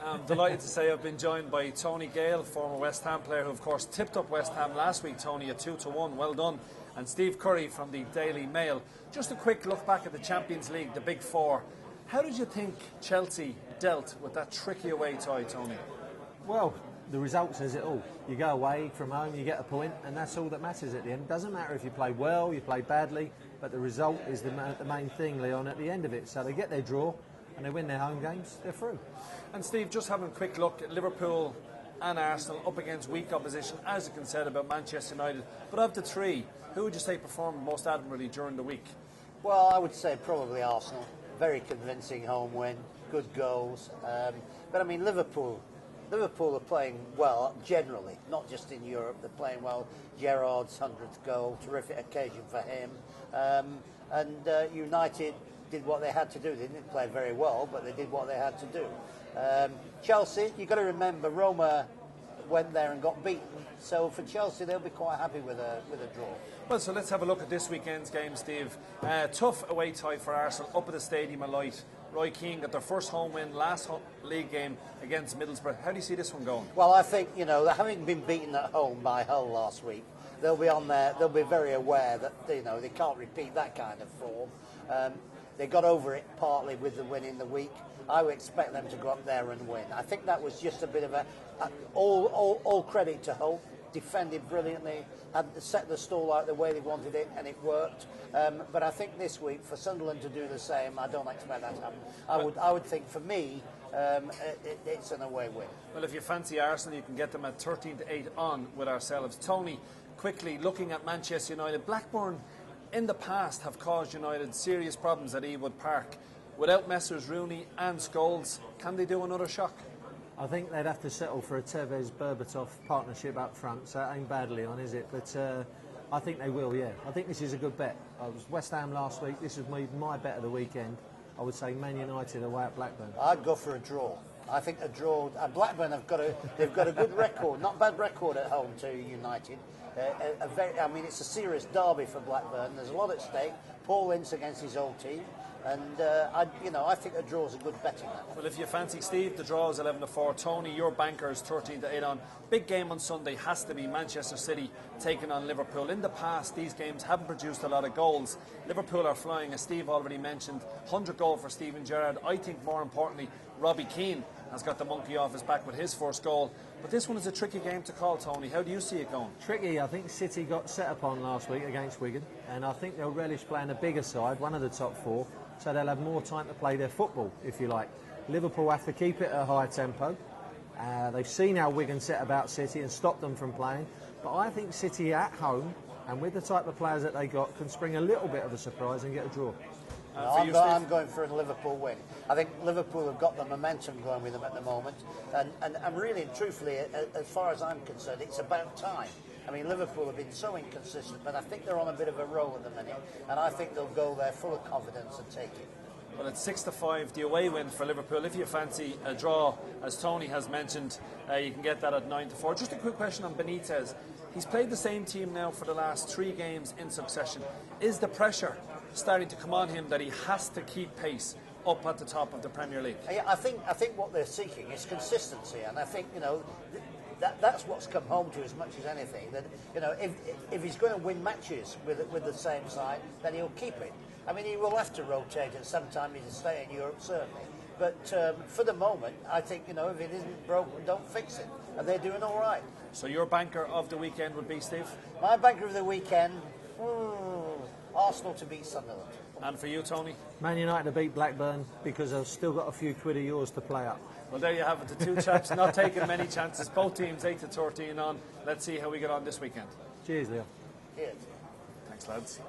I'm delighted to say I've been joined by Tony Gale, former West Ham player who of course tipped up West Ham last week, Tony, at 2-1, well done, and Steve Curry from the Daily Mail. Just a quick look back at the Champions League, the Big Four. How did you think Chelsea dealt with that tricky away tie, Tony? Well, the result says it all. You go away from home, you get a point, and that's all that matters at the end. It doesn't matter if you play well, you play badly, but the result is the main thing, Leon, at the end of it. So they get their draw and they win their home games, they're through. And Steve, just having a quick look at Liverpool and Arsenal up against weak opposition, as you can say about Manchester United. But of the three, who would you say performed most admirably during the week? Well, I would say probably Arsenal. Very convincing home win, good goals. But I mean, Liverpool are playing well generally, not just in Europe. They're playing well. Gerrard's 100th goal, terrific occasion for him. United did what they had to do. They didn't play very well, but they did what they had to do. Chelsea, you've got to remember, Roma went there and got beaten. So for Chelsea, they'll be quite happy with a draw. Well, so let's have a look at this weekend's game, Steve. Tough away tie for Arsenal up at the Stadium of Light. Roy Keane got their first home win last league game against Middlesbrough. How do you see this one going? Well, I think, having been beaten at home by Hull last week, they'll be on there. They'll be very aware that they can't repeat that kind of form. They got over it partly with the win in the week. I would expect them to go up there and win. I think that was just a bit of all credit to Hull. Defended brilliantly, had set the stall out the way they wanted it, and it worked. But I think this week, for Sunderland to do the same, I don't expect that to happen. I would think, for me, it's an away win. Well, if you fancy Arsenal, you can get them at 13-8 on with ourselves. Tony, quickly looking at Manchester United, Blackburn in the past have caused United serious problems at Ewood Park. Without Messrs Rooney and Scholes, can they do another shock? I think they'd have to settle for a Tevez-Berbatov partnership up front, so that ain't badly on, is it? But I think they will, yeah. I think this is a good bet. I was West Ham last week. This was my bet of the weekend. I would say Man United away at Blackburn. I'd go for a draw. I think a draw. Blackburn they've got a good record, not bad record at home to United. It's a serious derby for Blackburn. There's a lot at stake. Paul Ince against his old team. And I think a draw is a good bet in that. Well, if you fancy Steve, the draw is 11-4. Tony, your banker is 13-8 on. Big game on Sunday has to be Manchester City taking on Liverpool. In the past, these games haven't produced a lot of goals. Liverpool are flying, as Steve already mentioned. 100 goal for Steven Gerrard. I think more importantly, Robbie Keane has got the monkey off his back with his first goal. But this one is a tricky game to call, Tony. How do you see it going? Tricky. I think City got set upon last week against Wigan, and I think they'll relish playing a bigger side, one of the top four, so they'll have more time to play their football, if you like. Liverpool have to keep it at a high tempo. They've seen how Wigan set about City and stopped them from playing. But I think City at home, and with the type of players that they got, can spring a little bit of a surprise and get a draw. I'm going for a Liverpool win. I think Liverpool have got the momentum going with them at the moment. And really and truthfully, as far as I'm concerned, it's about time. I mean, Liverpool have been so inconsistent, but I think they're on a bit of a roll at the minute. And I think they'll go there full of confidence and take it. Well, it's 6-5, the away win for Liverpool. If you fancy a draw, as Tony has mentioned, you can get that at 9-4. Just a quick question on Benitez. He's played the same team now for the last 3 games in succession. Is the pressure starting to come on him that he has to keep pace up at the top of the Premier League? Yeah, I think what they're seeking is consistency, and I think that's what's come home to as much as anything. That if he's going to win matches with the same side, then he'll keep it. I mean, he will have to rotate at some time to stay in Europe, certainly. But for the moment, I think if it isn't broken, don't fix it, and they're doing all right. So your banker of the weekend would be, Steve? My banker of the weekend, Arsenal to beat Sunderland. And for you, Tony? Man United to beat Blackburn, because I've still got a few quid of yours to play up. Well, there you have it. The two chaps not taking many chances. Both teams 8-13 on. Let's see how we get on this weekend. Cheers, Leo. Cheers. Thanks, lads.